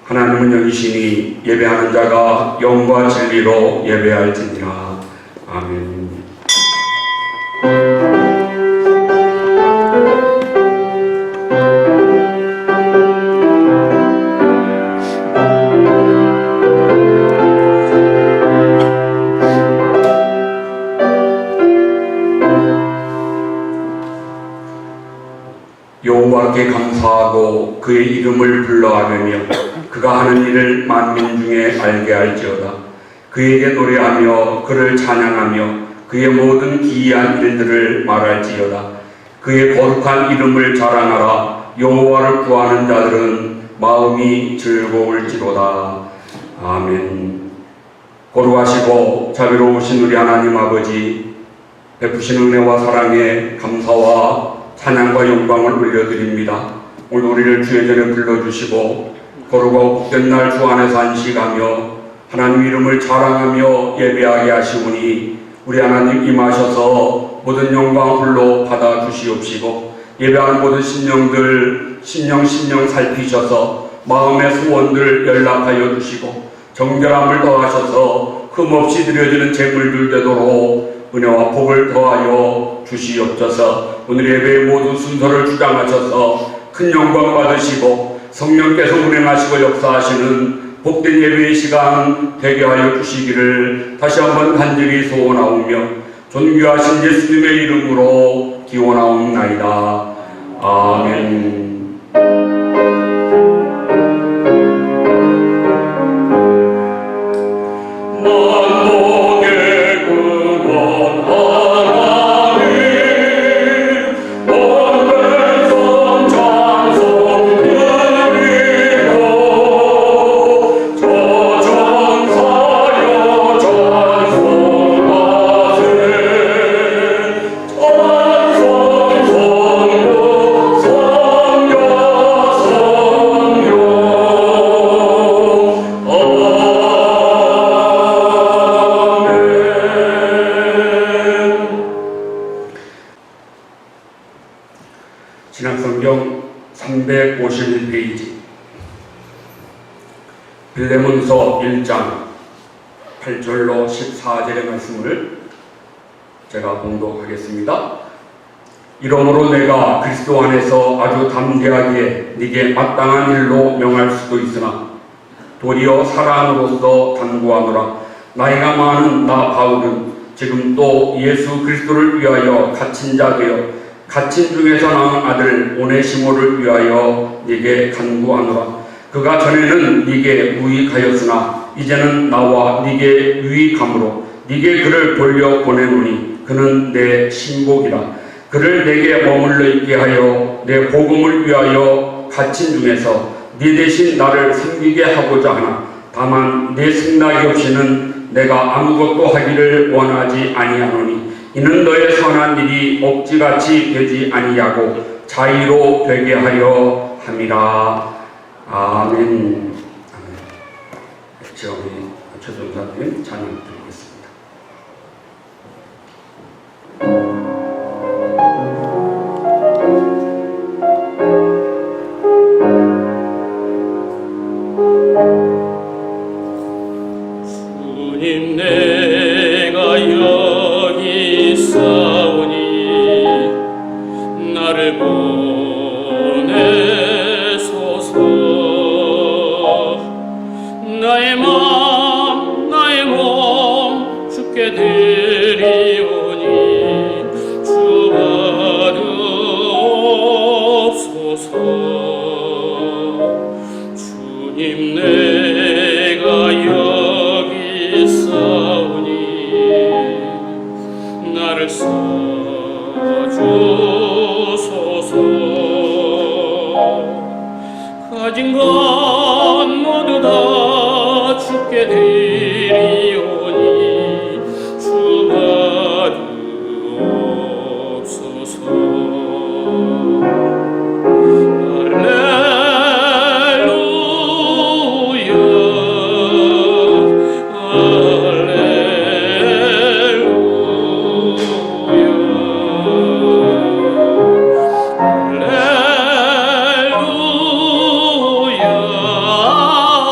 하나님은 영이시니 예배하는 자가 영과 진리로 예배할지니라. 아멘. 여호와께 감사하고 그의 이름을 불러하며 그가 하는 일을 만민 중에 알게 할지어다. 그에게 노래하며 그를 찬양하며 그의 모든 기이한 일들을 말할지어다. 그의 거룩한 이름을 자랑하라. 여호와를 구하는 자들은 마음이 즐거울지로다. 아멘. 거룩하시고 자비로우신 우리 하나님 아버지, 베푸신 은혜와 사랑에 감사와 찬양과 영광을 올려드립니다. 오늘 우리를 주의 전에 불러주시고 거룩하고 복된 날 주 안에서 안식하며 하나님 이름을 자랑하며 예배하게 하시오니 우리 하나님 임하셔서 모든 영광 홀로 받아주시옵시고 예배하는 모든 심령들 심령 살피셔서 마음의 소원들 연락하여 주시고 정결함을 더하셔서 흠없이 드려지는 제물들 되도록 은혜와 복을 더하여 주시옵소서. 오늘 예배의 모든 순서를 주장하셔서 큰 영광 받으시고 성령께서 운행하시고 역사하시는 복된 예배의 시간 되게 하여 주시기를 다시 한번 간절히 소원하오며 존귀하신 예수님의 이름으로 기원하옵나이다. 아멘. 신약성경 351페이지 빌레몬서 1장 8절로 14절의 말씀을 제가 봉독하겠습니다. 이러므로 내가 그리스도 안에서 아주 담대하게 네게 마땅한 일로 명할 수도 있으나 도리어 사람으로서 간구하노라. 나이가 많은 나 바울은 지금 또 예수 그리스도를 위하여 갇힌 자 되어 갇힌 중에서 낳은 아들 오네시모를 위하여 네게 간구하노라. 그가 전에는 네게 무익하였으나 이제는 나와 네게 유익함으로 네게 그를 돌려 보내노니 그는 내 신복이라. 그를 내게 머물러 있게 하여 내 복음을 위하여 갇힌 중에서 네 대신 나를 섬기게 하고자 하나 다만 내 승낙이 없이는 내가 아무것도 하기를 원하지 아니하노니 이는 너의 선한 일이 억지같이 되지 아니하고 자의로 되게 하려 함이라. 아멘. 제가 우리 최종사님 찬양 드리겠습니다. 주님 내가 여기 있사오니 나를 보내소서. 나의 마음 나의 몸 주께 드리오니 주 받으옵소서. 주님 내가 여기 있사오니 나를 써주소서. 가진 것 모두 다 주께 드리오니 주 받으옵소서. 할렐루야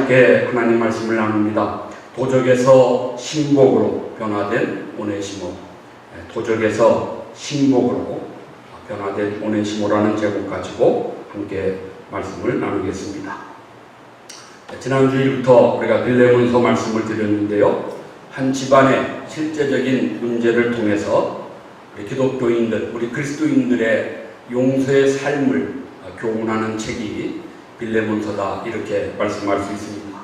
함께 하나님 말씀을 나눕니다. 도적에서 신복으로 변화된 오네시모. 도적에서 신복으로 변화된 오네시모라는 제목 가지고 함께 말씀을 나누겠습니다. 지난 주일부터 우리가 빌레몬서 말씀을 드렸는데요. 한 집안의 실제적인 문제를 통해서 우리 기독교인들, 우리 그리스도인들의 용서의 삶을 교훈하는 책이 빌레몬서다, 이렇게 말씀할 수 있습니다.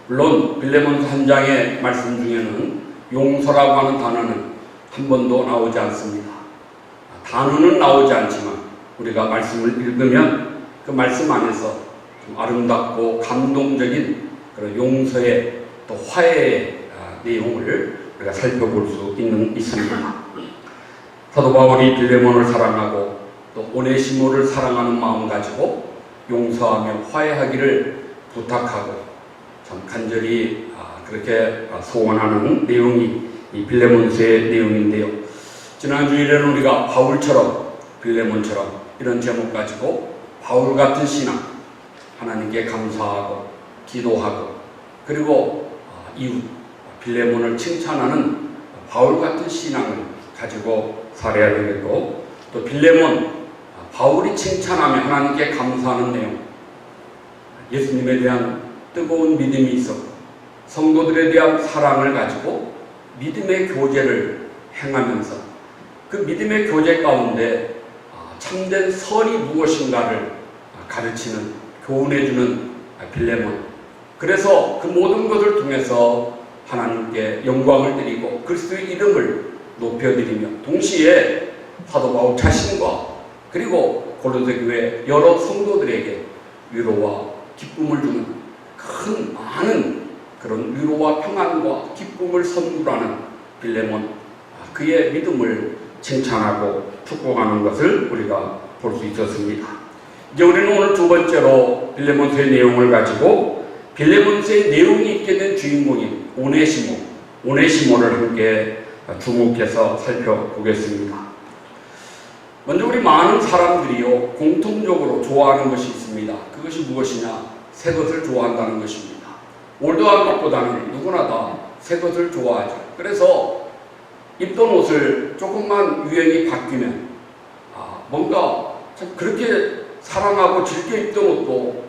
물론 빌레몬서 한 장의 말씀 중에는 용서라고 하는 단어는 한 번도 나오지 않습니다. 단어는 나오지 않지만 우리가 말씀을 읽으면 그 말씀 안에서 좀 아름답고 감동적인 그런 용서의 또 화해의 내용을 우리가 살펴볼 수 있습니다. 사도 바울이 빌레몬을 사랑하고 또 오네시모를 사랑하는 마음 가지고 용서하며 화해하기를 부탁하고 참 간절히 그렇게 소원하는 내용이 이 빌레몬서의 내용인데요. 지난 주일에는 우리가 바울처럼, 빌레몬처럼 이런 제목 가지고 바울 같은 신앙, 하나님께 감사하고 기도하고, 그리고 이웃 빌레몬을 칭찬하는 바울 같은 신앙을 가지고 살아야 되겠고, 또 빌레몬, 바울이 칭찬하며 하나님께 감사하는 내용, 예수님에 대한 뜨거운 믿음이 있었고 성도들에 대한 사랑을 가지고 믿음의 교제를 행하면서 그 믿음의 교제 가운데 참된 선이 무엇인가를 가르치는, 교훈해주는 빌레몬. 그래서 그 모든 것을 통해서 하나님께 영광을 드리고 그리스도의 이름을 높여드리며 동시에 사도 바울 자신과 그리고 고린도 교회 여러 성도들에게 위로와 기쁨을 주는 많은 그런 위로와 평안과 기쁨을 선물하는 빌레몬, 그의 믿음을 칭찬하고 축복하는 것을 우리가 볼 수 있었습니다. 이제 우리는 오늘 두 번째로 빌레몬서의 내용을 가지고 빌레몬서의 내용이 있게 된 주인공인 오네시모를 함께 주목해서 살펴보겠습니다. 먼저 우리 많은 사람들이요 공통적으로 좋아하는 것이 있습니다. 그것이 무엇이냐? 새 것을 좋아한다는 것입니다. 올드한 것보다는 누구나 다 새 것을 좋아하죠. 그래서 입던 옷을 조금만 유행이 바뀌면 뭔가 참 그렇게 사랑하고 즐겨 입던 옷도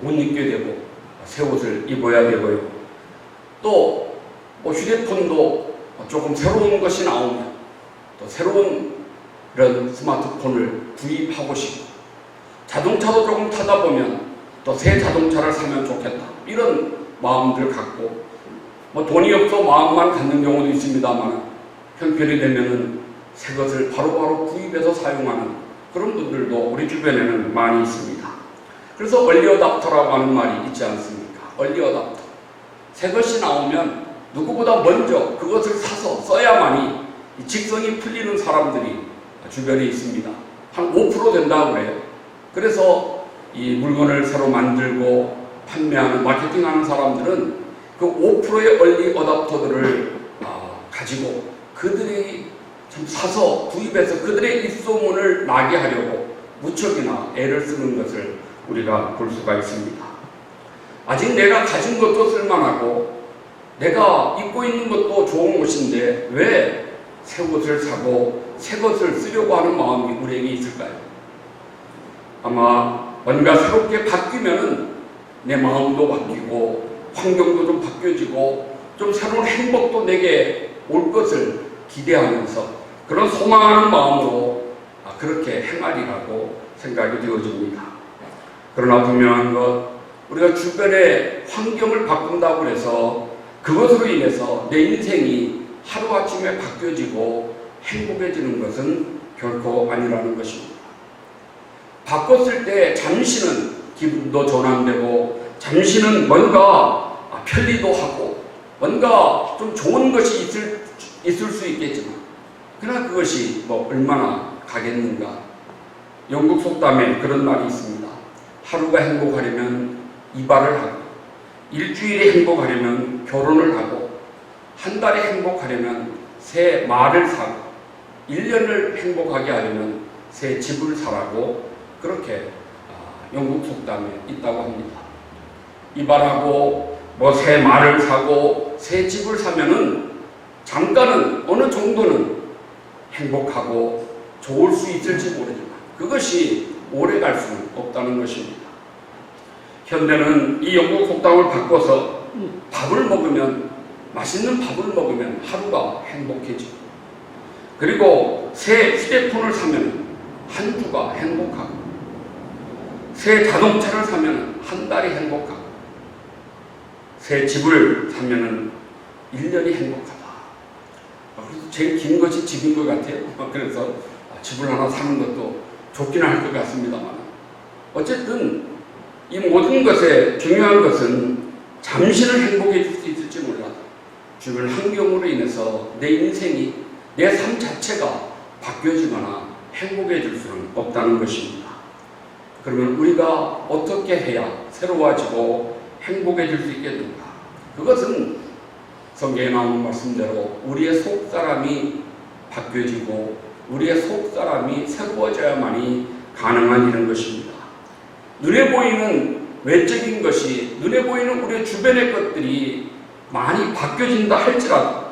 못 입게 되고 새 옷을 입어야 되고요. 또 휴대폰도 조금 새로운 것이 나오면 또 새로운 이런 스마트폰을 구입하고 싶고, 자동차도 조금 타다 보면 또 새 자동차를 사면 좋겠다, 이런 마음들을 갖고 돈이 없어 마음만 갖는 경우도 있습니다만 형편이 되면은 새 것을 바로바로 구입해서 사용하는 그런 분들도 우리 주변에는 많이 있습니다. 그래서 얼리어답터라고 하는 말이 있지 않습니까? 얼리어답터. 새 것이 나오면 누구보다 먼저 그것을 사서 써야만이 직성이 풀리는 사람들이 주변에 있습니다. 한 5% 된다고 그래요. 그래서 이 물건을 새로 만들고 판매하는, 마케팅하는 사람들은 그 5%의 얼리 어답터들을 가지고 그들이 좀 사서 구입해서 그들의 입소문을 나게 하려고 무척이나 애를 쓰는 것을 우리가 볼 수가 있습니다. 아직 내가 가진 것도 쓸만하고 내가 입고 있는 것도 좋은 옷인데 왜 새 옷을 사고 새 것을 쓰려고 하는 마음이 우리에게 있을까요? 아마 뭔가 새롭게 바뀌면은 내 마음도 바뀌고 환경도 좀 바뀌어지고 좀 새로운 행복도 내게 올 것을 기대하면서 그런 소망하는 마음으로 그렇게 행하리라고 생각이 되어집니다. 그러나 분명한 것, 우리가 주변의 환경을 바꾼다고 해서 그것으로 인해서 내 인생이 하루아침에 바뀌어지고 행복해지는 것은 결코 아니라는 것입니다. 바꿨을 때 잠시는 기분도 전환되고 잠시는 뭔가 편리도 하고 뭔가 좀 좋은 것이 있을 수 있겠지만 그러나 그것이 얼마나 가겠는가. 영국 속담에 그런 말이 있습니다. 하루가 행복하려면 이발을 하고, 일주일에 행복하려면 결혼을 하고, 한 달에 행복하려면 새 말을 사고, 1년을 행복하게 하려면 새 집을 사라고 그렇게 영국 속담에 있다고 합니다. 이발하고 뭐 새 말을 사고 새 집을 사면은 잠깐은 어느 정도는 행복하고 좋을 수 있을지 모르지만 그것이 오래 갈 수는 없다는 것입니다. 현대는 이 영국 속담을 바꿔서 밥을 먹으면, 맛있는 밥을 먹으면 하루가 행복해지고, 그리고 새 휴대폰을 사면 한 주가 행복하고, 새 자동차를 사면 한 달이 행복하고, 새 집을 사면 1년이 행복하다. 그래서 제일 긴 것이 집인 것 같아요. 그래서 집을 하나 사는 것도 좋기는 할 것 같습니다만, 어쨌든 이 모든 것에 중요한 것은 잠시는 행복해질 수 있을지 몰라도 주변 환경으로 인해서 내 인생이, 내 삶 자체가 바뀌어지거나 행복해질 수는 없다는 것입니다. 그러면 우리가 어떻게 해야 새로워지고 행복해질 수 있겠는가? 그것은 성경에 나오는 말씀대로 우리의 속사람이 바뀌어지고 우리의 속사람이 새로워져야만이 가능한 이런 것입니다. 눈에 보이는 외적인 것이, 눈에 보이는 우리 주변의 것들이 많이 바뀌어진다 할지라도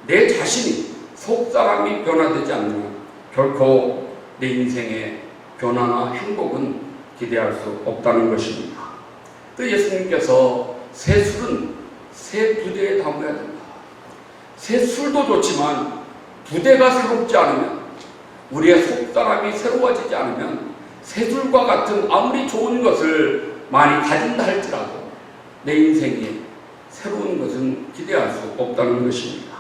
내 자신이 속사람이 변화되지 않으면 결코 내 인생의 변화나 행복은 기대할 수 없다는 것입니다. 또 예수님께서 새 술은 새 부대에 담아야 된다. 새 술도 좋지만 부대가 새롭지 않으면, 우리의 속사람이 새로워지지 않으면 새 술과 같은 아무리 좋은 것을 많이 가진다 할지라도 내 인생에 새로운 것은 기대할 수 없다는 것입니다.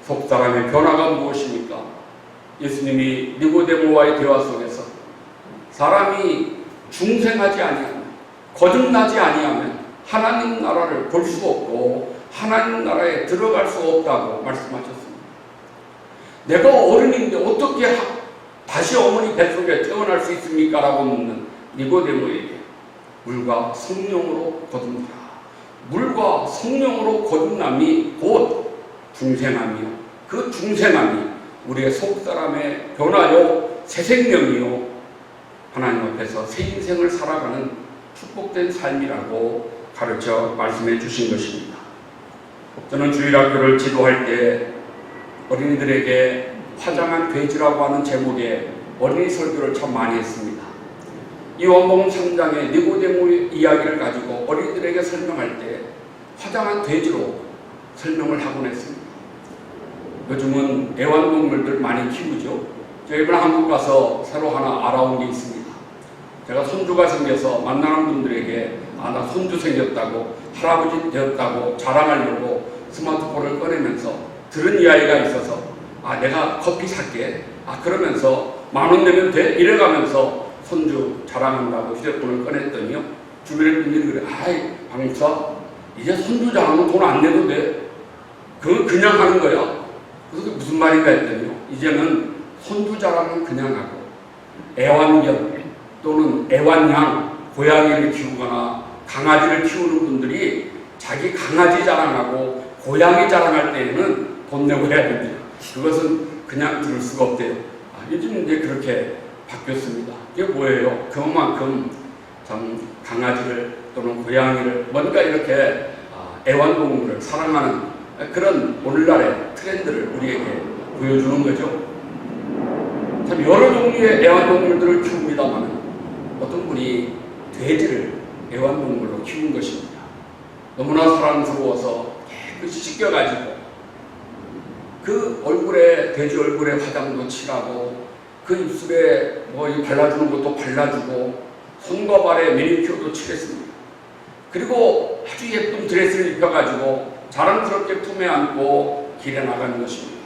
속사람의 변화가 무엇입니까? 예수님이 니고데모와의 대화 속에서 사람이 중생하지 아니하면, 거듭나지 아니하면 하나님 나라를 볼 수 없고 하나님 나라에 들어갈 수 없다고 말씀하셨습니다. 내가 어른인데 어떻게 다시 어머니 뱃속에 태어날 수 있습니까? 라고 묻는 니고데모에게 물과 성령으로 거듭나라. 물과 성령으로 거듭남이 곧 중생함이요, 그 중생함이 우리의 속사람의 변화요, 새 생명이요, 하나님 앞에서 새 인생을 살아가는 축복된 삶이라고 가르쳐 말씀해 주신 것입니다. 저는 주일학교를 지도할 때 어린이들에게 화장한 돼지라고 하는 제목의 어린이 설교를 참 많이 했습니다. 이 요한복음 3장의 니고데모 이야기를 가지고 어린이들에게 설명할 때 화장한 돼지로 설명을 하곤 했습니다. 요즘은 애완동물들 많이 키우죠. 제가 이번에 한국 가서 새로 하나 알아온 게 있습니다. 제가 손주가 생겨서 만나는 분들에게 나 손주 생겼다고, 할아버지 되었다고 자랑하려고 스마트폰을 꺼내면서 들은 이야기가 있어서 내가 커피 살게, 그러면서 10,000원 내면 돼? 이래가면서 손주 자랑한다고 휴대폰을 꺼냈더니요, 주변에 분들이 그래, 박목사 이제 손주 자랑은 돈 안 내도 돼? 그건 그냥 하는 거야. 그래서 그게 무슨 말인가 했더니요, 이제는 손주 자랑은 그냥 하고 애완견 또는 애완양, 고양이를 키우거나 강아지를 키우는 분들이 자기 강아지 자랑하고 고양이 자랑할 때에는 돈 내고 해야 됩니다. 그것은 그냥 들을 수가 없대요. 요즘 이제 그렇게 바뀌었습니다. 이게 뭐예요? 그만큼 참 강아지를 또는 고양이를 뭔가 이렇게 애완동물을 사랑하는 그런 오늘날의 트렌드를 우리에게 보여주는 거죠. 참 여러 종류의 애완동물들을 키웁니다만 어떤 분이 돼지를 애완동물로 키운 것입니다. 너무나 사랑스러워서 깨끗이 씻겨가지고 그 얼굴에, 돼지 얼굴에 화장도 칠하고 그 입술에 발라주는 것도 발라주고 손과 발에 매니큐어도 칠했습니다. 그리고 아주 예쁜 드레스를 입혀가지고 자랑스럽게 품에 안고 길에 나가는 것입니다.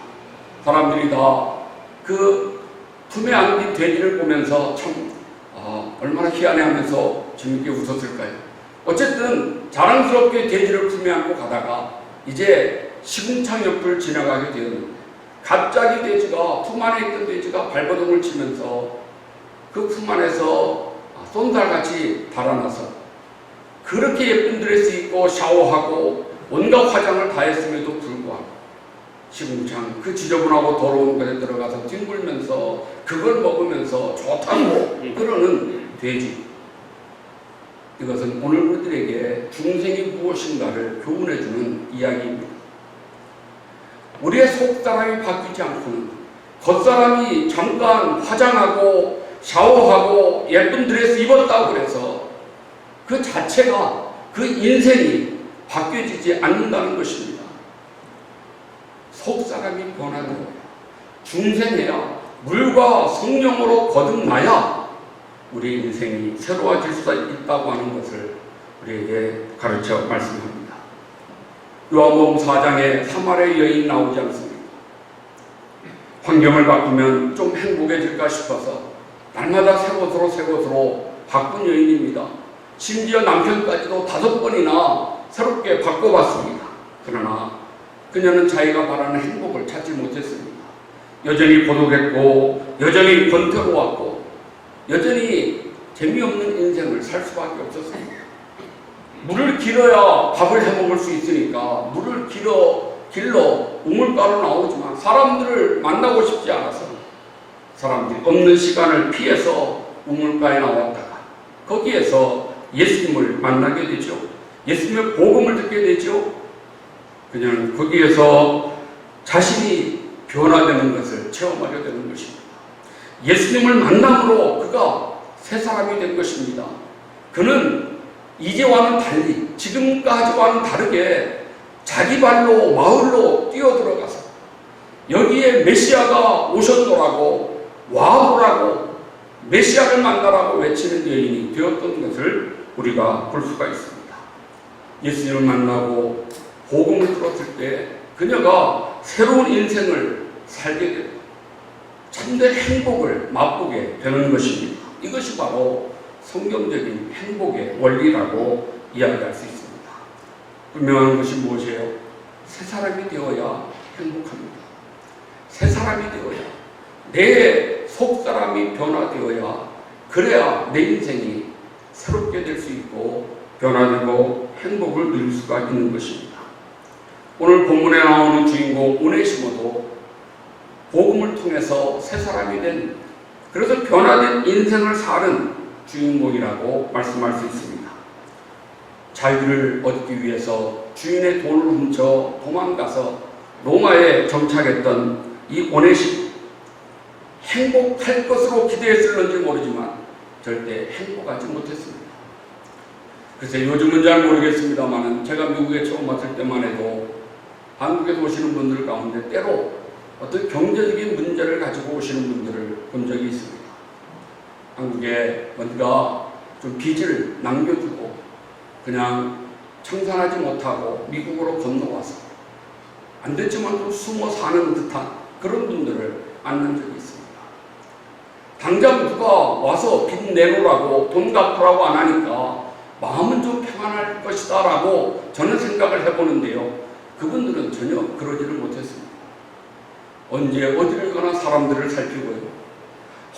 사람들이 다 그 품에 안긴 돼지를 보면서 참 얼마나 희한해하면서 재밌게 웃었을까요? 어쨌든 자랑스럽게 돼지를 품에 안고 가다가 이제 시궁창 옆을 지나가게 되었는데 갑자기 돼지가, 품 안에 있던 돼지가 발버둥을 치면서 그 품 안에서 쏜살같이 달아나서 그렇게 예쁜 드레스 입고 샤워하고 온갖 화장을 다 했음에도 불구하고 시궁창 그 지저분하고 더러운 곳에 들어가서 뒹굴면서 그걸 먹으면서 좋다고 그러는 돼지. 이것은 오늘 우리들에게 중생이 무엇인가를 교훈해주는 이야기입니다. 우리의 속사람이 바뀌지 않고는 겉사람이 잠깐 화장하고 샤워하고 예쁜 드레스 입었다고 그래서 그 자체가 그 인생이 바뀌어지지 않는다는 것입니다. 속사람이 변화되어야 중생해야 물과 성령으로 거듭나야 우리 인생이 새로워질 수 있다고 하는 것을 우리에게 가르쳐 말씀합니다. 요한복음 4장에 사마리아 여인 나오지 않습니까? 환경을 바꾸면 좀 행복해질까 싶어서 날마다 새 곳으로 바꾼 여인입니다. 심지어 남편까지도 5번이나 새롭게 바꿔봤습니다. 그러나 그녀는 자기가 바라는 행복을 찾지 못했습니다. 여전히 고독했고 여전히 권태로웠고 여전히 재미없는 인생을 살 수밖에 없었습니다. 물을 길어야 밥을 해먹을 수 있으니까 물을 길러 우물가로 나오지만 사람들을 만나고 싶지 않아서 사람들이 없는 시간을 피해서 우물가에 나왔다가 거기에서 예수님을 만나게 되죠. 예수님의 복음을 듣게 되죠. 그냥 거기에서 자신이 변화되는 것을 체험하게 되는 것입니다. 예수님을 만남으로 그가 새 사람이 된 것입니다. 그는 이제와는 달리 지금까지와는 다르게 자기 발로 마을로 뛰어들어가서 여기에 메시아가 오셨노라고 와보라고 메시아를 만나라고 외치는 여인이 되었던 것을 우리가 볼 수가 있습니다. 예수님을 만나고 복음을 들었을 때 그녀가 새로운 인생을 살게 되고 참된 행복을 맛보게 되는 것입니다. 이것이 바로 성경적인 행복의 원리라고 이야기할 수 있습니다. 분명한 것이 무엇이에요? 새 사람이 되어야 행복합니다. 새 사람이 되어야 내 속사람이 변화되어야 그래야 내 인생이 새롭게 될 수 있고 변화되고 행복을 누릴 수가 있는 것입니다. 오늘 본문에 나오는 주인공 오네시모도 복음을 통해서 새 사람이 된 그래서 변화된 인생을 사는 주인공이라고 말씀할 수 있습니다. 자유를 얻기 위해서 주인의 돈을 훔쳐 도망가서 로마에 정착했던 이 오네시모 행복할 것으로 기대했을는지 모르지만 절대 행복하지 못했습니다. 글쎄 요즘은 잘 모르겠습니다만 제가 미국에 처음 왔을 때만 해도 한국에 오시는 분들 가운데 때로 어떤 경제적인 문제를 가지고 오시는 분들을 본 적이 있습니다. 한국에 뭔가 좀 빚을 남겨두고 그냥 청산하지 못하고 미국으로 건너와서 안 됐지만 좀 숨어 사는 듯한 그런 분들을 만난 적이 있습니다. 당장 누가 와서 빚 내놓으라고 돈 갚으라고 안 하니까 마음은 좀 평안할 것이다 라고 저는 생각을 해보는데요. 그분들은 전혀 그러지를 못했습니다. 언제 어디를 가나 사람들을 살피고요.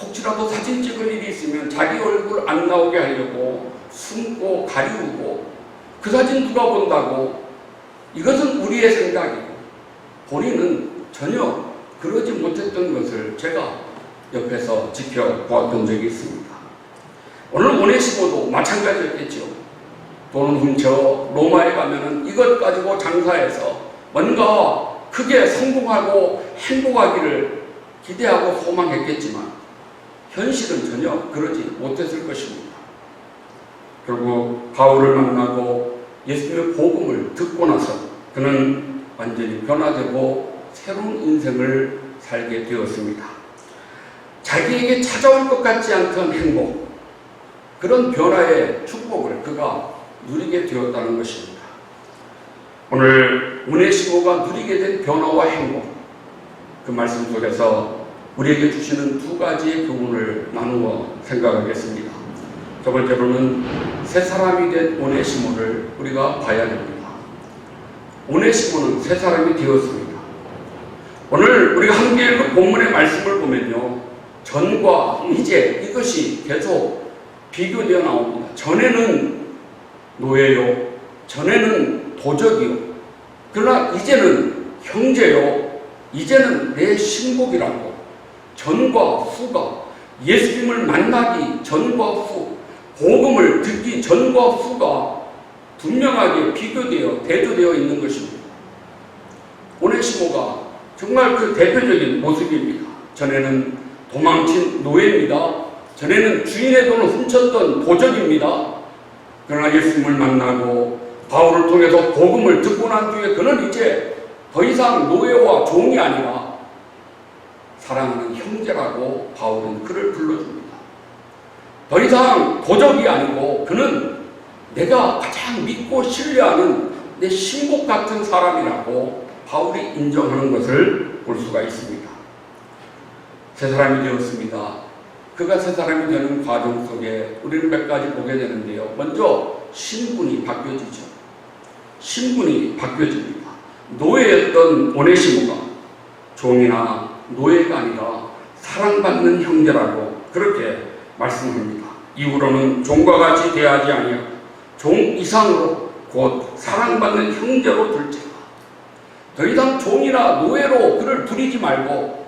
혹시라도 사진 찍을 일이 있으면 자기 얼굴 안 나오게 하려고 숨고 가리우고 그 사진 누가 본다고 이것은 우리의 생각이고 본인은 전혀 그러지 못했던 것을 제가 옆에서 지켜보았던 적이 있습니다. 오늘 오네시모도 마찬가지였겠죠. 돈을 훔쳐 로마에 가면은 이것 가지고 장사해서 뭔가 크게 성공하고 행복하기를 기대하고 소망했겠지만 현실은 전혀 그러지 못했을 것입니다. 결국 바울을 만나고 예수님의 복음을 듣고 나서 그는 완전히 변화되고 새로운 인생을 살게 되었습니다. 자기에게 찾아올 것 같지 않던 행복, 그런 변화의 축복을 그가 누리게 되었다는 것입니다. 오늘 오네시모가 누리게 된 변화와 행복, 그 말씀 속에서 우리에게 주시는 두 가지의 교훈을 나누어 생각하겠습니다. 첫 번째로는 새 사람이 된 오네시모를 우리가 봐야 됩니다. 오네시모는 새 사람이 되었습니다. 오늘 우리가 함께 읽은 본문의 말씀을 보면요, 전과 이제 이것이 계속 비교되어 나옵니다. 전에는 노예요, 전에는 도적이요, 그러나 이제는 형제요, 이제는 내 신복이라고 전과 후가 예수님을 만나기 전과 후 복음을 듣기 전과 후가 분명하게 비교되어 대조되어 있는 것입니다. 오네시모가 정말 그 대표적인 모습입니다. 전에는 도망친 노예입니다. 전에는 주인의 돈을 훔쳤던 도적입니다. 그러나 예수님을 만나고 바울을 통해서 복음을 듣고 난 뒤에 그는 이제 더 이상 노예와 종이 아니라 사랑하는 형제라고 바울은 그를 불러줍니다. 더 이상 도적이 아니고 그는 내가 가장 믿고 신뢰하는 내 신복 같은 사람이라고 바울이 인정하는 것을 볼 수가 있습니다. 새 사람이 되었습니다. 그가 새 사람이 되는 과정 속에 우리는 몇 가지 보게 되는데요. 먼저 신분이 바뀌어지죠. 신분이 바뀌어집니다. 노예였던 오네시모가 종이나 노예가 아니라 사랑받는 형제라고 그렇게 말씀합니다. 이후로는 종과 같이 대하지 아니하고 종 이상으로 곧 사랑받는 형제로 둘째라. 더 이상 종이나 노예로 그를 부리지 말고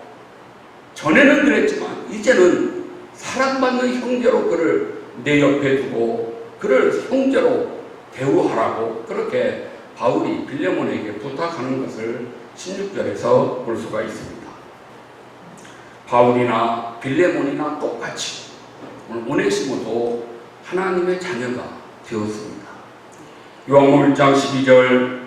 전에는 그랬지만 이제는 사랑받는 형제로 그를 내 옆에 두고 그를 형제로 대우하라고 그렇게 바울이 빌레몬에게 부탁하는 것을 16절에서 볼 수가 있습니다. 바울이나 빌레몬이나 똑같이 오늘 오네시모도 하나님의 자녀가 되었습니다. 요한복음 1장 12절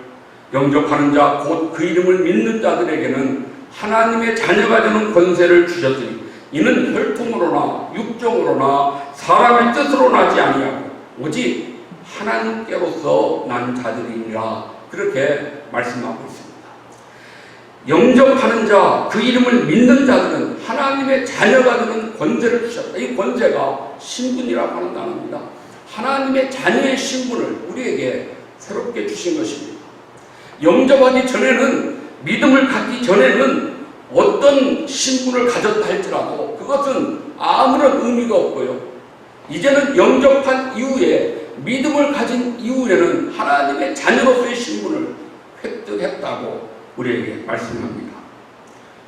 영접하는 자 곧 그 이름을 믿는 자들에게는 하나님의 자녀가 되는 권세를 주셨으니 이는 혈통으로나 육정으로나 사람의 뜻으로 나지 아니하고 오직 하나님께로서 난 자들이니라 그렇게 말씀하고 있습니다. 영접하는 자, 그 이름을 믿는 자들은 하나님의 자녀가 되는 권세를 주셨다. 이 권세가 신분이라고 하는 단어입니다. 하나님의 자녀의 신분을 우리에게 새롭게 주신 것입니다. 영접하기 전에는 믿음을 갖기 전에는 어떤 신분을 가졌다 할지라도 그것은 아무런 의미가 없고요. 이제는 영접한 이후에 믿음을 가진 이후에는 하나님의 자녀로서의 신분을 획득했다고 우리에게 말씀합니다.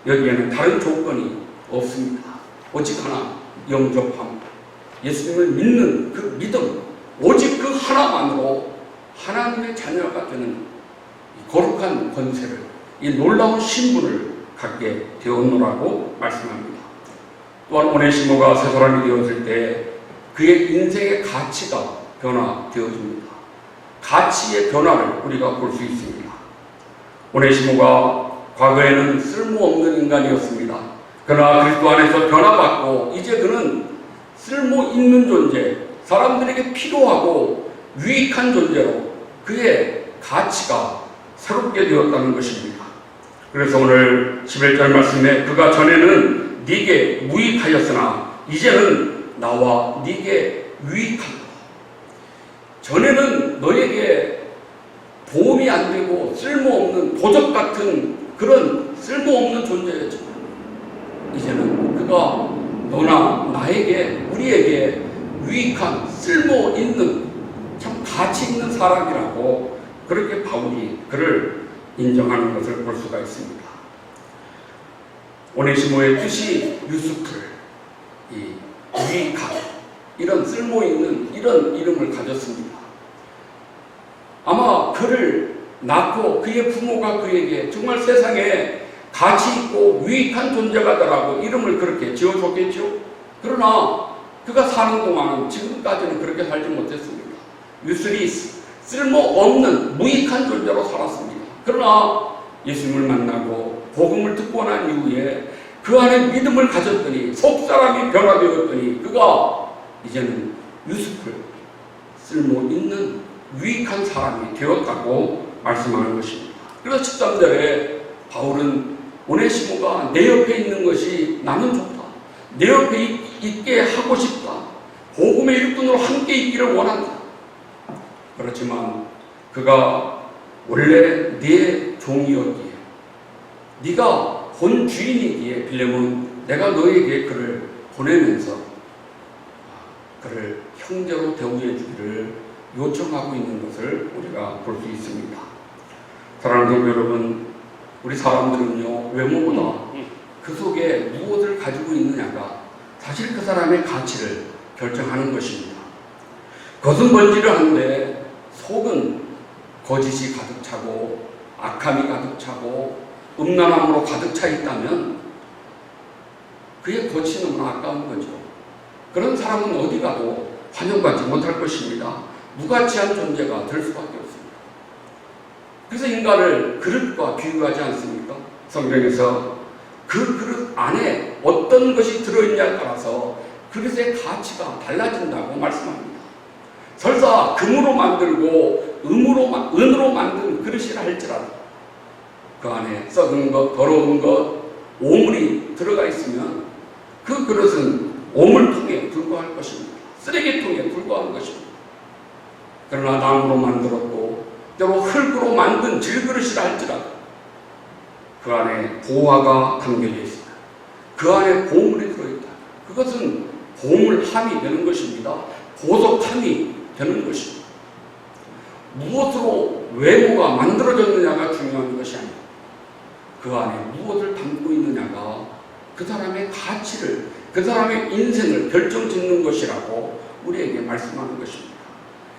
여기에는 다른 조건이 없습니다. 오직 하나, 영접함. 예수님을 믿는 그 믿음, 오직 그 하나만으로 하나님의 자녀가 되는 거룩한 권세를, 이 놀라운 신분을 갖게 되었노라고 말씀합니다. 또한 오네시모가 새 사람이 되었을 때 그의 인생의 가치가 변화되어집니다. 가치의 변화를 우리가 볼 수 있습니다. 오네시모가 과거에는 쓸모없는 인간이었습니다. 그러나 그리스도 안에서 변화받고 이제 그는 쓸모있는 존재, 사람들에게 필요하고 유익한 존재로 그의 가치가 새롭게 되었다는 것입니다. 그래서 오늘 11절 말씀에 그가 전에는 네게 무익하였으나 이제는 나와 네게 유익하다. 전에는 너에게 도움이 안 되고 쓸모없는 도적 같은 그런 쓸모없는 존재였지만 이제는 그가 너나 나에게 우리에게 유익한 쓸모있는 참 가치 있는 사람이라고 그렇게 바울이 그를 인정하는 것을 볼 수가 있습니다. 오네시모의 뜻이 유스풀, 유익한 이런 쓸모있는 이런 이름을 가졌습니다. 아마 그를 낳고 그의 부모가 그에게 정말 세상에 가치 있고 유익한 존재가 되라고 이름을 그렇게 지어줬겠죠. 그러나 그가 사는 동안은 지금까지는 그렇게 살지 못했습니다. 유스리스, 쓸모없는 무익한 존재로 살았습니다. 그러나 예수님을 만나고 복음을 듣고 난 이후에 그 안에 믿음을 가졌더니 속사람이 변화되었더니 그가 이제는 유스풀, 쓸모있는 유익한 사람이 되었다고 말씀하는 것입니다. 그래서 13절에 바울은 오네시모가 내 옆에 있는 것이 나는 좋다. 내 옆에 있게 하고 싶다. 복음의 일꾼으로 함께 있기를 원한다. 그렇지만 그가 원래 네 종이었기에 네가 본 주인이기에 빌레몬 내가 너에게 그를 보내면서 그를 형제로 대우해 주기를 요청하고 있는 것을 우리가 볼 수 있습니다. 사랑하는 성도 여러분, 우리 사람들은요 외모보다 그 속에 무엇을 가지고 있느냐가 사실 그 사람의 가치를 결정하는 것입니다. 겉은 번지를 하는데 속은 거짓이 가득 차고 악함이 가득 차고 음란함으로 가득 차 있다면 그의 겉이 너무나 아까운 거죠. 그런 사람은 어디 가도 환영받지 못할 것입니다. 무가치한 존재가 될 수밖에 없습니다. 그래서 인간을 그릇과 비유하지 않습니까? 성경에서 그 그릇 안에 어떤 것이 들어있냐에 따라서 그릇의 가치가 달라진다고 말씀합니다. 설사 금으로 만들고 은으로 만든 그릇이라 할지라도 그 안에 썩은 것, 더러운 것, 오물이 들어가 있으면 그 그릇은 오물통에 불과할 것입니다. 쓰레기통에 불과한 것입니다. 그러나 나무로 만들었고 때로 흙으로 만든 질그릇이라 할지라도 그 안에 보화가 담겨져 있습니다. 그 안에 보물이 들어있다. 그것은 보물함이 되는 것입니다. 보석함이 되는 것입니다. 무엇으로 외모가 만들어졌느냐가 중요한 것이 아닙니다. 그 안에 무엇을 담고 있느냐가 그 사람의 가치를, 그 사람의 인생을 결정짓는 것이라고 우리에게 말씀하는 것입니다.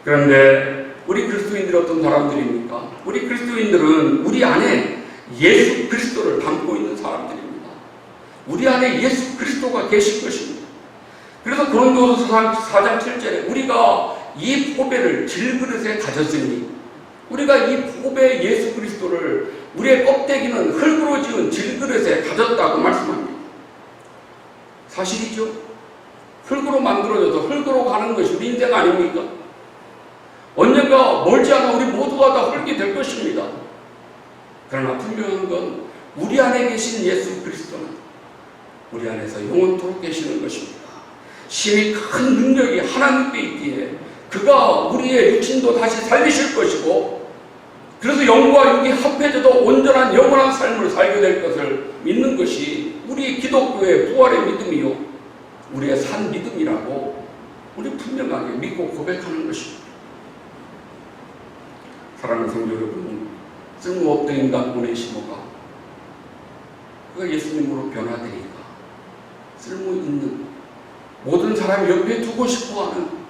그런데 우리 그리스도인들이 어떤 사람들입니까? 우리 그리스도인들은 우리 안에 예수 그리스도를 담고 있는 사람들입니다. 우리 안에 예수 그리스도가 계신 것입니다. 그래서 고린도서 4장 7절에 우리가 이 보배를 질그릇에 가졌으니, 우리가 이 보배 예수 그리스도를 우리의 껍데기는 흙으로 지은 질그릇에 가졌다고 말씀합니다. 사실이죠. 흙으로 만들어져서 흙으로 가는 것이 우리 인생 아닙니까? 언젠가 멀지 않아 우리 모두가 다 흙이 될 것입니다. 그러나 분명한 건 우리 안에 계신 예수 그리스도는 우리 안에서 영원토록 계시는 것입니다. 심히 큰 능력이 하나님께 있기에 그가 우리의 육신도 다시 살리실 것이고, 그래서 영과 육이 합해져도 온전한 영원한 삶을 살게 될 것을 믿는 것이 우리 기독교의 부활의 믿음이요, 우리의 산 믿음이라고 우리 분명하게 믿고 고백하는 것입니다. 사랑하는 성도 여러분, 쓸모없던 인간 오네시모가 그가 예수님으로 변화되니까 쓸모있는, 모든 사람 옆에 두고 싶어하는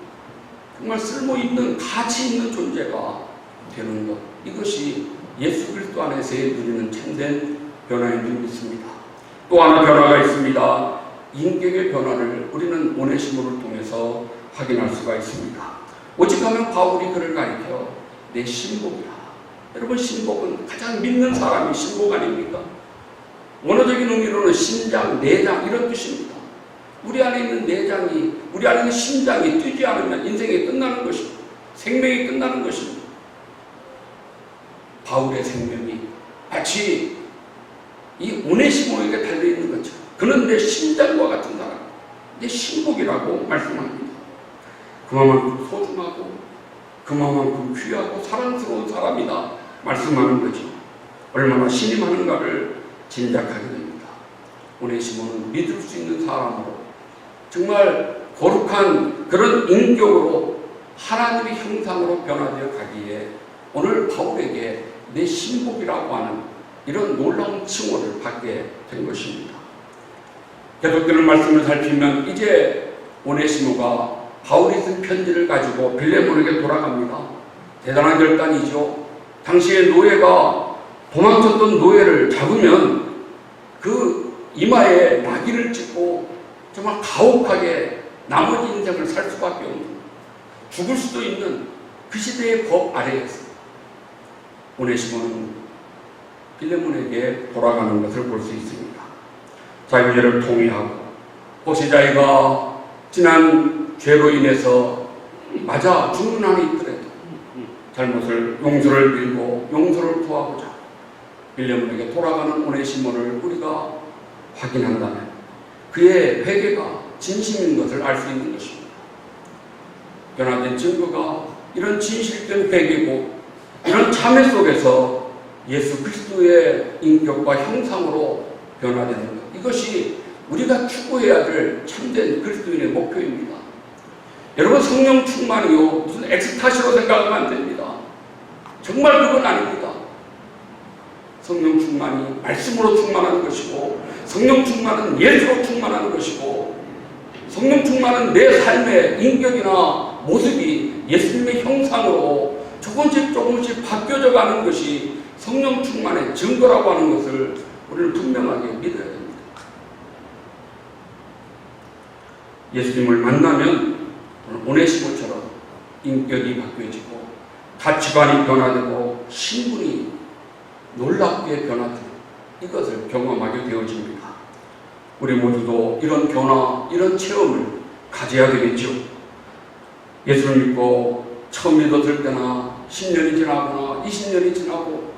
정말 쓸모있는, 가치 있는 존재가 되는 것, 이것이 예수 그리스도 안에서의 누리는 참된 변화인 줄 믿습니다. 또 하나 변화가 있습니다. 인격의 변화를 우리는 오네시모를 통해서 확인할 수가 있습니다. 오직하면 바울이 그를 가리켜 내 신복이라. 여러분, 신복은 가장 믿는 사람이 신복 아닙니까? 원어적인 의미로는 심장, 내장 이런 뜻입니다. 우리 안에 있는 내장이, 우리 안에 있는 심장이 뛰지 않으면 인생이 끝나는 것입니다. 생명이 끝나는 것입니다. 바울의 생명이 마치 이 오네시모에게 달려있는 거죠. 그는 내 심장과 같은 사람, 내 신복이라고 말씀합니다. 그만큼 소중하고 그만큼 귀하고 사랑스러운 사람이다 말씀하는 거죠. 얼마나 신임하는가를 짐작하게 됩니다. 오네시모는 믿을 수 있는 사람으로, 정말 거룩한 그런 인격으로 하나님의 형상으로 변화되어 가기에 오늘 바울에게 내 신복이라고 하는 이런 놀라운 칭호를 받게 된 것입니다. 계속되는 말씀을 살피면 이제 오네시모가 바울이 쓴 편지를 가지고 빌레몬에게 돌아갑니다. 대단한 결단이죠. 당시의 노예가 도망쳤던 노예를 잡으면 그 이마에 낙인을 찍고 정말 가혹하게 나머지 인생을 살 수밖에 없는, 죽을 수도 있는 그 시대의 법 아래에서 오네시모는 빌레몬에게 돌아가는 것을 볼 수 있습니다. 자유죄를 통회하고 보시자이가 지난 죄로 인해서 맞아 죽는 한이 있더라도 잘못을 용서를 빌고 용서를 구하고자 빌레몬에게 돌아가는 오네시모를 우리가 확인한다면 그의 회개가 진심인 것을 알 수 있는 것입니다. 변화된 증거가 이런 진실된 회개고 이런 참회 속에서 예수 그리스도의 인격과 형상으로 변화되는 것, 이것이 우리가 추구해야 될 참된 그리스도인의 목표입니다. 여러분, 성령 충만이요 무슨 엑스타시로 생각하면 안 됩니다. 정말 그건 아닙니다. 성령 충만이 말씀으로 충만하는 것이고, 성령 충만은 예수로 충만하는 것이고, 성령 충만은 내 삶의 인격이나 모습이 예수님의 형상으로 조금씩 바뀌어져 가는 것이 성령 충만의 증거라고 하는 것을 우리는 분명하게 믿어야 됩니다. 예수님을 만나면 오네시모처럼 인격이 바뀌어지고 가치관이 변화되고 신분이 놀랍게 변화되고 이것을 경험하게 되어집니다. 우리 모두도 이런 변화, 이런 체험을 가져야 되겠죠. 예수를 믿고 처음 믿었을 때나 10년이 지나거나 20년이 지나고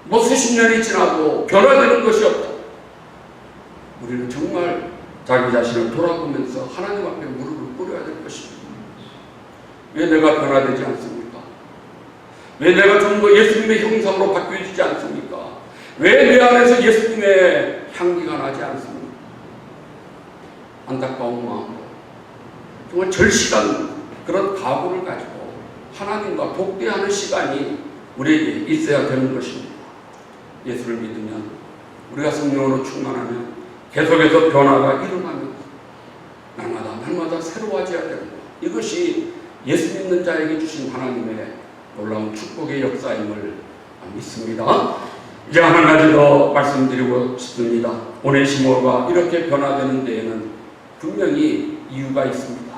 뭐 수십 년이 지나도 변화되는 것이 없다. 우리는 정말 자기 자신을 돌아보면서 하나님 앞에 무릎을 꿇어야 될 것입니다. 왜 내가 변화되지 않습니까? 왜 내가 좀 더 예수님의 형상으로 바뀌어지지 않습니까? 왜 내 안에서 예수님의 향기가 나지 않습니까? 안타까운 마음으로 정말 절실한 그런 각오를 가지고 하나님과 독대하는 시간이 우리에게 있어야 되는 것입니다. 예수를 믿으면 우리가 성령으로 충만하면 계속해서 변화가 일어나면 날마다 새로워져야 되는 것. 이것이 예수 믿는 자에게 주신 하나님의 놀라운 축복의 역사임을 믿습니다. 이제 한 가지 더 말씀드리고 싶습니다. 오네시모가 이렇게 변화되는 데에는 분명히 이유가 있습니다.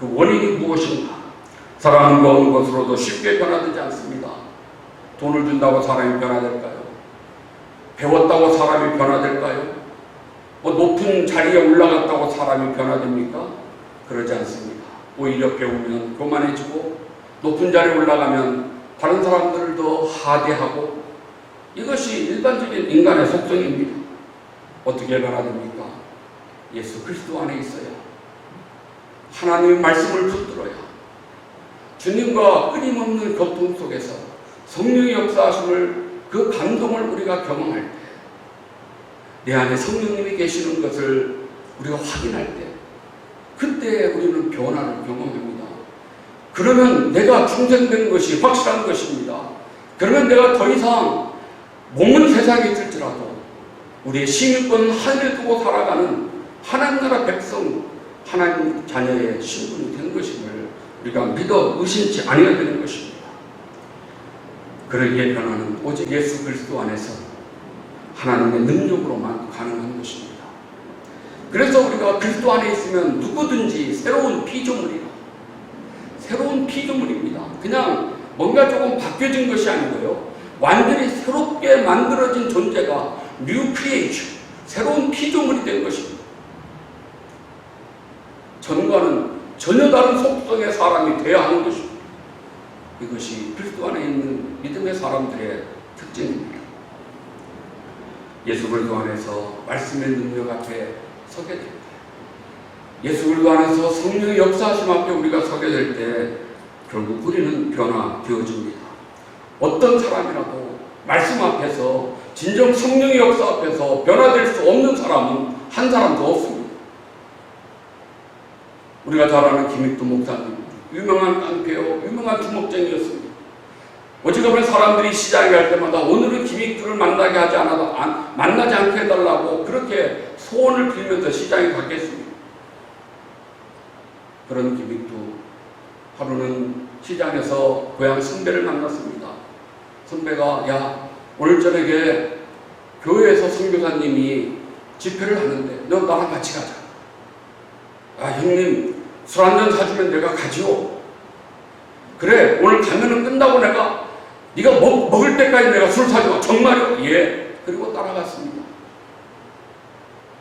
그 원인이 무엇인가? 사람은 먹은 것으로도 쉽게 변화되지 않습니다. 돈을 준다고 사람이 변화될까요? 배웠다고 사람이 변화될까요? 높은 자리에 올라갔다고 사람이 변화됩니까? 그러지 않습니다. 오히려 배우면 교만해지고 높은 자리에 올라가면 다른 사람들을 더 하대하고 이것이 일반적인 인간의 속성입니다. 어떻게 변화됩니까? 예수 그리스도 안에 있어야 하나님의 말씀을 붙들어야 주님과 끊임없는 교통 속에서 성령의 역사하심을 그 감동을 우리가 경험할 때 내 안에 성령님이 계시는 것을 우리가 확인할 때 그때 우리는 변화를 경험합니다. 그러면 내가 충성된 것이 확실한 것입니다. 그러면 내가 더 이상 몸은 세상에 있을지라도 우리의 시민권 하늘에 두고 살아가는 하나님 나라 백성, 하나님 자녀의 신분이 된 것임을 우리가 믿어 의심치 아니어야 되는 것입니다. 그러기에 변화는 오직 예수 그리스도 안에서 하나님의 능력으로만 가능한 것입니다. 그래서 우리가 그리스도 안에 있으면 누구든지 새로운 피조물이라. 새로운 피조물입니다. 그냥 뭔가 조금 바뀌어진 것이 아니고요. 완전히 새롭게 만들어진 존재가 뉴 크리에이션, 새로운 피조물이 된 것입니다. 전과는 전혀 다른 속성의 사람이 되어야 하는 것입니다. 이것이 그리스도 안에 있는 믿음의 사람들의 특징입니다. 예수 그리스도 안에서 말씀의 능력 앞에 서게 됩니다. 예수 그리스도 안에서 성령의 역사하심 앞에 우리가 서게 될 때 결국 우리는 변화되어집니다. 어떤 사람이라도 말씀 앞에서 진정 성령의 역사 앞에서 변화될 수 없는 사람은 한 사람도 없습니다. 우리가 잘 아는 김익두 목사님, 유명한 깡패요, 유명한 주먹쟁이였습니다. 어지간하면 사람들이 시장에 갈 때마다 오늘은 김익두를 만나지 않게 해달라고 그렇게 소원을 빌면서 시장에 갔겠습니다. 그런 김익두 하루는 시장에서 고향 선배를 만났습니다. 선배가 야 오늘 저녁에 교회에서 선교사님이 집회를 하는데 너 나랑 같이 가자. 아 형님 술 한잔 사주면 내가 가지요. 그래 오늘 가면은 끝나고 내가 네가 먹을 때까지 내가 술 사줘. 정말요? 예. 그리고 따라갔습니다.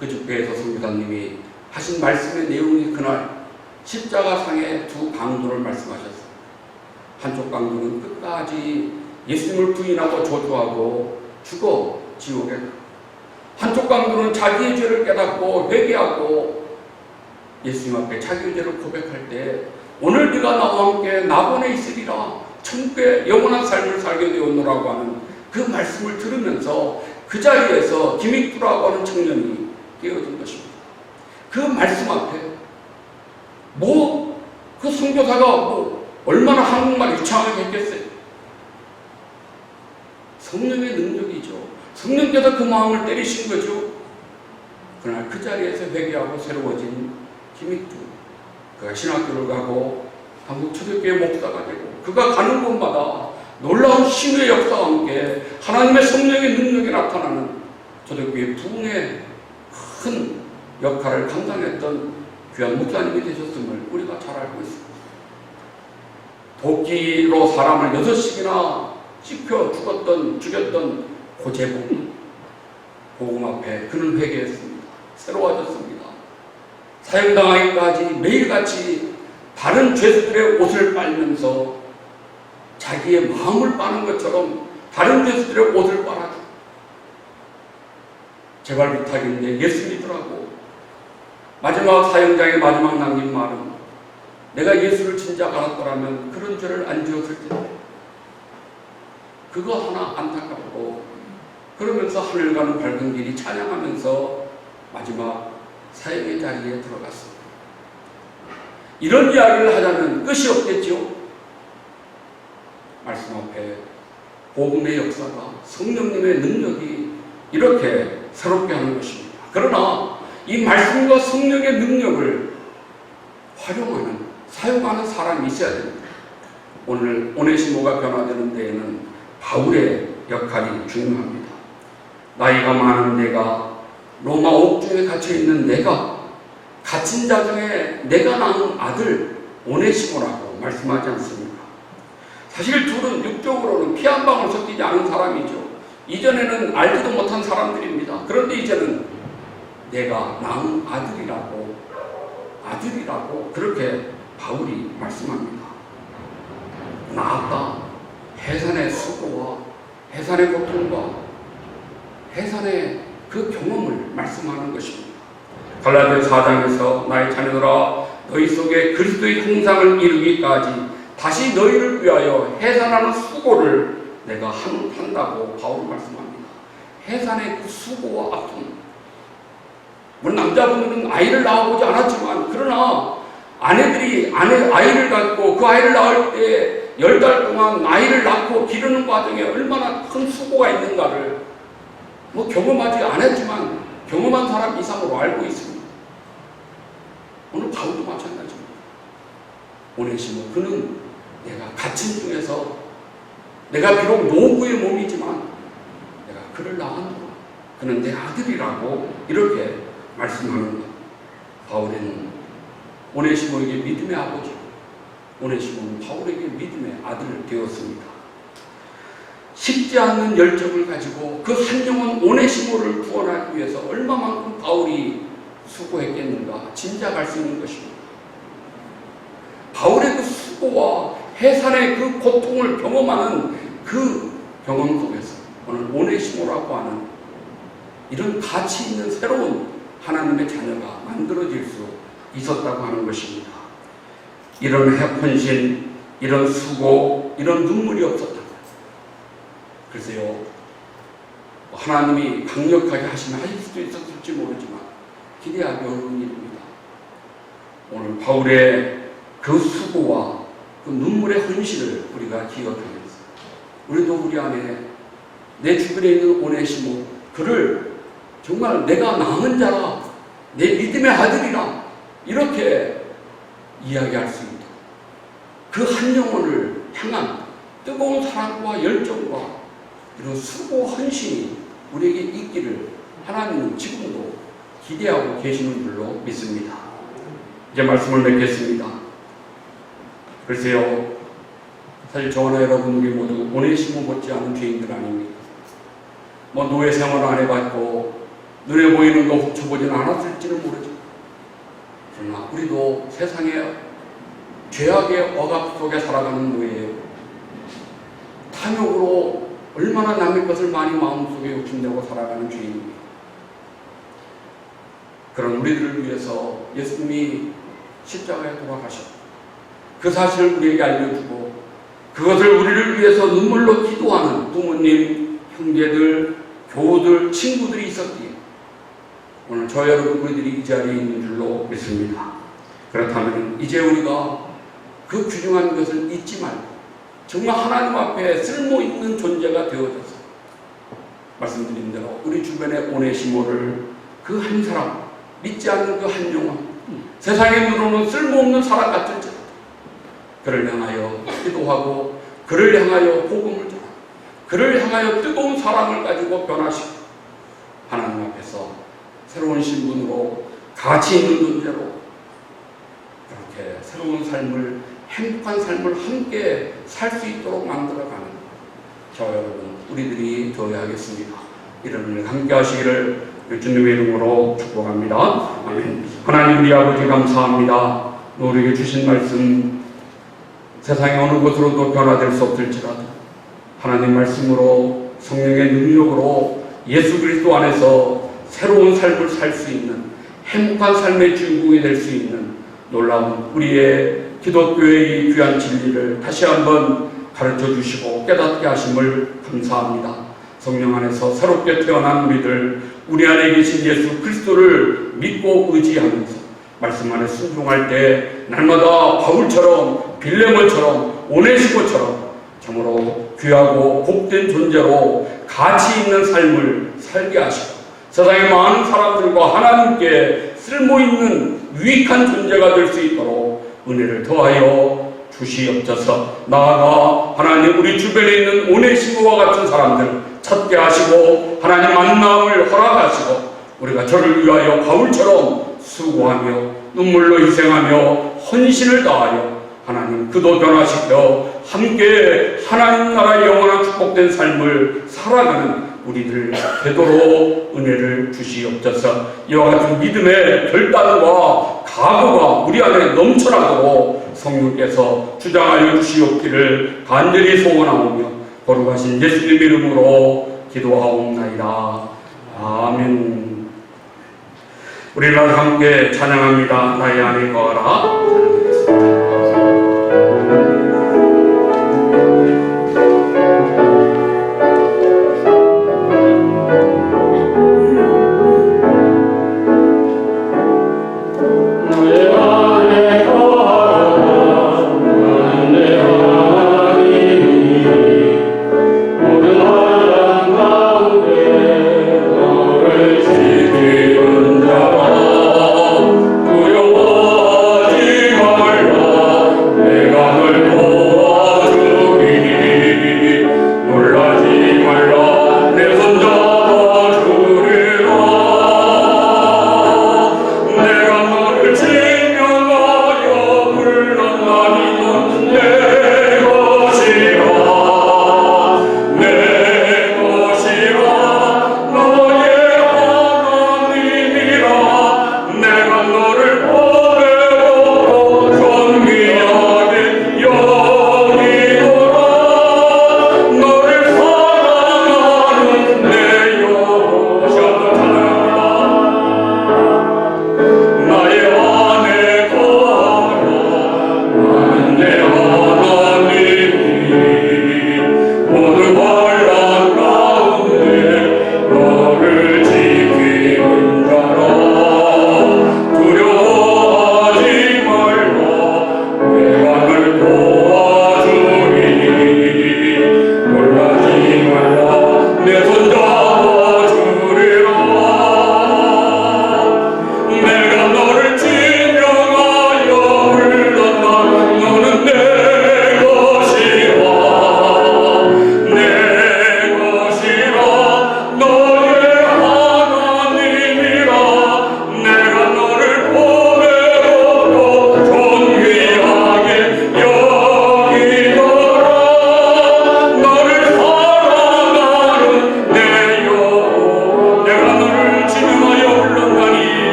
그 집회에서 선교사님이 하신 말씀의 내용이 그날 십자가상의 두 강도를 말씀하셨습니다. 한쪽 강도는 끝까지 예수님을 부인하고 저주하고 죽어 지옥에 가고, 한쪽 강도는 자기의 죄를 깨닫고 회개하고 예수님 앞에 자기의 죄를 고백할 때 오늘 네가 나와 함께 낙원에 있으리라 천국의 영원한 삶을 살게 되었노라고 하는 그 말씀을 들으면서 그 자리에서 김익두라고 하는 청년이 깨어진 것입니다. 그 말씀 앞에 그 선교사가 얼마나 한국말 유창하게 했겠어요. 성령의 능력이죠. 성령께서 그 마음을 때리신 거죠. 그날 그 자리에서 회개하고 새로워진 김익두, 그가 신학교를 가고 한국 초대교회 목사가 되고 그가 가는 곳마다 놀라운 신의 역사와 함께 하나님의 성령의 능력이 나타나는 초대교회 부흥의 큰 역할을 감당했던 귀한 목사님이 되셨음을 우리가 잘 알고 있습니다. 도끼로 사람을 6씩이나 씹혀 죽였던 고재봉 복음 앞에 그는 회개했습니다. 새로워졌습니다. 사형당하기까지 매일같이 다른 죄수들의 옷을 빨면서 자기의 마음을 빠는 것처럼 다른 죄수들의 옷을 빨아줘. 제발 부탁인데 예수 믿으라고. 마지막 사형장의 마지막 남긴 말은 내가 예수를 진짜 알았더라면 그런 죄를 안 지었을 텐데. 그거 하나 안타깝고 그러면서 하늘 가는 밝은 길이 찬양하면서 마지막 사형의 자리에 들어갔습니다. 이런 이야기를 하자면 끝이 없겠지요. 말씀 앞에 복음의 역사가 성령님의 능력이 이렇게 새롭게 하는 것입니다. 그러나 이 말씀과 성령의 능력을 활용하는, 사용하는 사람이 있어야 됩니다. 오늘 오네시모가 변화되는 데에는 바울의 역할이 중요합니다. 나이가 많은 내가, 로마 옥중에 갇혀있는 내가, 갇힌 자 중에 내가 낳은 아들 오네시모라고 말씀하지 않습니까? 사실 둘은 육적으로는 피 한 방울 섞이지 않은 사람이죠. 이전에는 알지도 못한 사람들입니다. 그런데 이제는 내가 낳은 아들이라고 그렇게 바울이 말씀합니다. 낳았다. 해산의 수고와 해산의 고통과 해산의 그 경험을 말씀하는 것입니다. 갈라디아 4장에서 나의 자녀들아 너희 속에 그리스도의 형상을 이루기까지 다시 너희를 위하여 해산하는 수고를 내가 한다고 바울은 말씀합니다. 해산의 그 수고와 아픔. 물론 남자분들은 아이를 낳아보지 않았지만 그러나 아내들이 아이를 갖고 그 아이를 낳을 때 10달 동안 아이를 낳고 기르는 과정에 얼마나 큰 수고가 있는가를 경험하지 않았지만 경험한 사람 이상으로 알고 있습니다. 오늘 바울도 마찬가지입니다. 오네시모 그는 내가 갇힌 중에서 내가 비록 노부의 몸이지만 내가 그를 낳았노라. 그는 내 아들이라고 이렇게 말씀하는 것. 바울은 오네시모에게 믿음의 아버지, 오네시모는 바울에게 믿음의 아들 되었습니다. 식지 않는 열정을 가지고 그 한 영혼 오네시모를 구원하기 위해서 얼마만큼 바울이 수고했겠는가 짐작할 수 있는 것입니다. 바울의 그 수고와 해산의 그 고통을 경험하는 그 경험 속에서 오늘 오네시모라고 하는 이런 가치 있는 새로운 하나님의 자녀가 만들어질 수 있었다고 하는 것입니다. 이런 헌신, 이런 수고, 이런 눈물이 없었다. 글쎄요, 하나님이 강력하게 하시면 하실 수도 있었을지 모르지만 기대하기 어려운 일입니다. 오늘 바울의 그 수고와 그 눈물의 헌신을 우리가 기억하면서 우리도 우리 안에 내 주변에 있는 오네시모 그를 정말 내가 낳은 자라, 내 믿음의 아들이라 이렇게 이야기할 수 있도록 그 한 영혼을 향한 뜨거운 사랑과 열정과 이런 수고 헌신이 우리에게 있기를 하나님은 지금도 기대하고 계시는 줄로 믿습니다. 이제 말씀을 맺겠습니다. 글쎄요, 사실 저나 여러분들이 모두 오네시모 못지않은 죄인들 아닙니까? 노예 생활을 안 해봤고 눈에 보이는 거 훔쳐보지는 않았을지는 모르죠. 그러나 우리도 세상의 죄악의 억압 속에 살아가는 노예예요. 탐욕으로 얼마나 남의 것을 많이 마음속에 욕심내고 살아가는 죄인입니다. 그런 우리들을 위해서 예수님이 십자가에 돌아가셨고 그 사실을 우리에게 알려주고 그것을 우리를 위해서 눈물로 기도하는 부모님, 형제들, 교우들, 친구들이 있었기에 오늘 저 여러분 우리들이 이 자리에 있는 줄로 믿습니다. 그렇다면 이제 우리가 그 귀중한 것을 잊지 말고 정말 하나님 앞에 쓸모있는 존재가 되어져서 말씀드린 대로 우리 주변의 오네시모를 그 한 사람, 믿지 않는 그 한 영혼, 세상에 누르는 쓸모없는 사람 같을지라도 그를 향하여 기도하고 그를 향하여 복음을 전하고 그를 향하여 뜨거운 사랑을 가지고 변화시키고 하나님 앞에서 새로운 신분으로 가치 있는 존재로 그렇게 새로운 삶을 행복한 삶을 함께 살 수 있도록 만들어가는 저와 여러분 우리들이 되어야 하겠습니다. 이런 일 함께 하시기를 주님의 이름으로 축복합니다. 아멘. 하나님 우리 아버지 감사합니다. 우리에게 주신 말씀 세상의 어느 곳으로도 변화될 수 없을지라도 하나님 말씀으로 성령의 능력으로 예수 그리스도 안에서 새로운 삶을 살 수 있는 행복한 삶의 주인공이 될 수 있는 놀라운 우리의 기독교의 이 귀한 진리를 다시 한번 가르쳐 주시고 깨닫게 하심을 감사합니다. 성령 안에서 새롭게 태어난 우리들 우리 안에 계신 예수 그리스도를 믿고 의지하면서 말씀 안에 순종할 때 날마다 바울처럼 빌레몬처럼 오네시모처럼 참으로 귀하고 복된 존재로 가치 있는 삶을 살게 하시고 세상의 많은 사람들과 하나님께 쓸모있는 유익한 존재가 될 수 있도록 은혜를 더하여 주시옵소서. 나아가 하나님 우리 주변에 있는 오네시모와 같은 사람들 찾게 하시고 하나님 만남을 허락하시고 우리가 저를 위하여 바울처럼 수고하며 눈물로 희생하며 헌신을 다하여 하나님 그도 변화시켜 함께 하나님 나라의 영원한 축복된 삶을 살아가는 우리들 되도록 은혜를 주시옵소서. 이와 같은 믿음의 결단과 각오가 우리 안에 넘쳐나도록 성령께서 주장하여 주시옵기를 간절히 소원하오며 거룩하신 예수님 이름으로 기도하옵나이다. 아멘. 우리 나라 함께 찬양합니다. 나의 안에 거하라.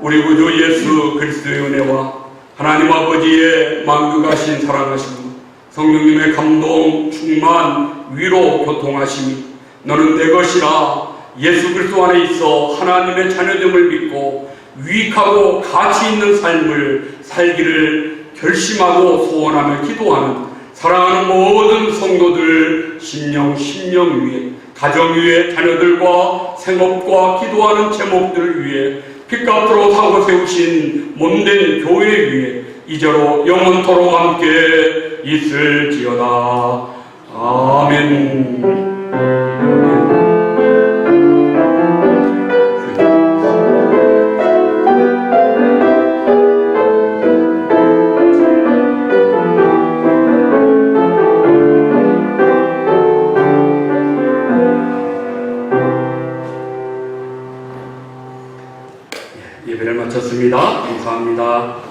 우리 구주 예수 그리스도의 은혜와 하나님 아버지의 만극하신 사랑하심, 성령님의 감동, 충만, 위로, 교통하심이 너는 내 것이라 예수 그리스도 안에 있어 하나님의 자녀됨을 믿고 유익하고 가치 있는 삶을 살기를 결심하고 소원하며 기도하는 사랑하는 모든 성도들 심령 위에, 가정 위에, 자녀들과 생업과 기도하는 제목들을 위해 빛값으로 사고 세우신 몸된 교회 위에 이제로 영원토록 함께 있을지어다. 아멘. 예배를 마쳤습니다. 감사합니다.